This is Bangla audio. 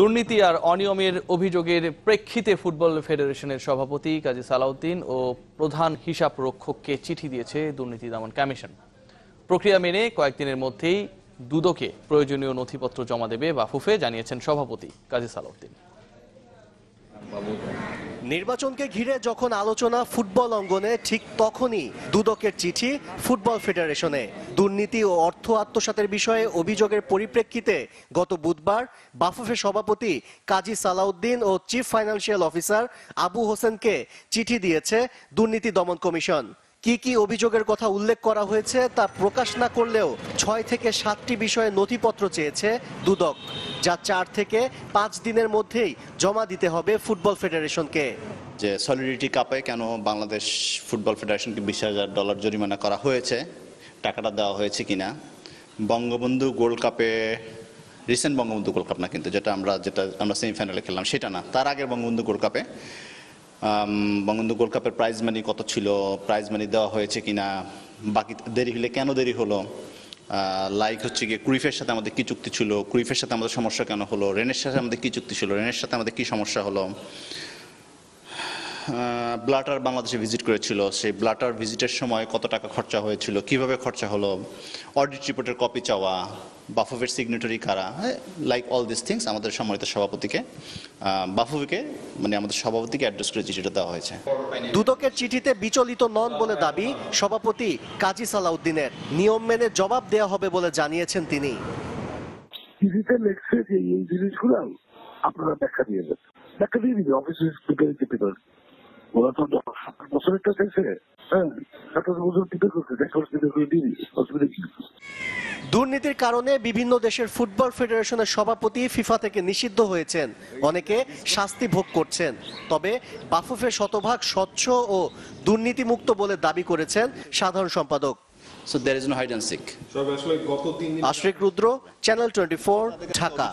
দুর্নীতি আর অনিয়মের অভিযোগের প্রেক্ষিতে ফুটবল ফেডারেশনের সভাপতি কাজী সালাউদ্দিন ও প্রধান হিসাব রক্ষককে চিঠি দিয়েছে দুর্নীতি দমন কমিশন। প্রক্রিয়া মেনে কয়েকদিনের মধ্যেই দুদকে প্রয়োজনীয় নথিপত্র জমা দেবে বাফুফে, জানিয়েছেন সভাপতি কাজী সালাউদ্দিন। নির্বাচনকে ঘিরে যখন আলোচনা ফুটবল অঙ্গনে, ঠিক তখনই দুদকের চিঠি ফুটবল ফেডারেশনে। দুর্নীতি ও অর্থ আত্মসাতের বিষয়ে অভিযোগের পরিপ্রেক্ষিতে গত বুধবার বাফুফে সভাপতি কাজী সালাউদ্দিন ও চিফ ফাইন্যান্সিয়াল অফিসার আবু হোসেনকে চিঠি দিয়েছে দুর্নীতি দমন কমিশন। কি কি অভিযোগের কথা উল্লেখ করা হয়েছে তা প্রকাশ না করলেও 6 থেকে 7টি বিষয়ে নথিপত্র চেয়েছে দুদক, যা 4 থেকে 5 দিনের মধ্যেই জমা দিতে হবে ফুটবল ফেডারেশনকে। যে সলিডারিটি কাপে কেন বাংলাদেশ ফুটবল ফেডারেশনকে $20,000 জরিমানা করা হয়েছে, টাকাটা দেওয়া হয়েছে কিনা, বঙ্গবন্ধু গোল্ড কাপে, রিসেন্ট বঙ্গবন্ধু গোল্ড কাপ না কিন্তু, যেটা আমরা সেমিফাইনালে খেললাম সেটা না, তার আগের বঙ্গবন্ধু গোল্ড কাপে বঙ্গবন্ধু গোল্ড কাপের প্রাইজ মানি কত ছিল, প্রাইজ মানি দেওয়া হয়েছে কিনা, বাকি দেরি হলে কেন দেরি হলো, লাইক হচ্ছে গিয়ে ক্রুইফের সাথে আমাদের কি চুক্তি ছিল, ক্রুইফের সাথে আমাদের সমস্যা কেন হলো, রেনের সাথে আমাদের কি চুক্তি ছিল, রেনের সাথে আমাদের কি সমস্যা হলো, ব্লাটার বাংলাদেশে ভিজিট করেছিল, সেই ব্লাটার ভিজিটের সময় কত টাকা খরচা হয়েছিল, কিভাবে খরচা হলো, অডিট রিপোর্টের কপি চাওয়া, বাফুফের সিগনেটরি কারা, লাইক অল দিস থিংস আমাদের সম্মানিত সভাপতিকে বাফুফেকে মানে আমাদের সভাপতিকে অ্যাড্রেস করে চিঠিটা দেওয়া হয়েছে। দুদকের চিঠিতে বিচলিত নন বলে দাবি সভাপতি কাজী সালাউদ্দিনের। নিয়ম মেনে জবাব দেওয়া হবে বলে জানিয়েছেন তিনি। চিঠিতে লেখছে যে এই জিনিসগুলো আপনারা ব্যাখ্যা দিয়ে দেন, ব্যাখ্যা দিয়ে দিবে অফিসের পেপার। ওরা তো 7 বছরের টা চাইছে, হ্যাঁ 7 বছর পেপার করতে দিয়ে দিবে, অসুবিধা কি? দুর্নীতির কারণে বিভিন্ন দেশের ফুটবল ফেডারেশনের সভাপতি ফিফা থেকে নিষিদ্ধ হয়েছেন, অনেকে শাস্তি ভোগ করছেন। তবে বাফুফে শতভাগ স্বচ্ছ ও দুর্নীতিমুক্ত বলে দাবি করেছেন সাধারণ সম্পাদক। So there is no hide and seek. Ashrik Rudra, channel 24, Dhaka.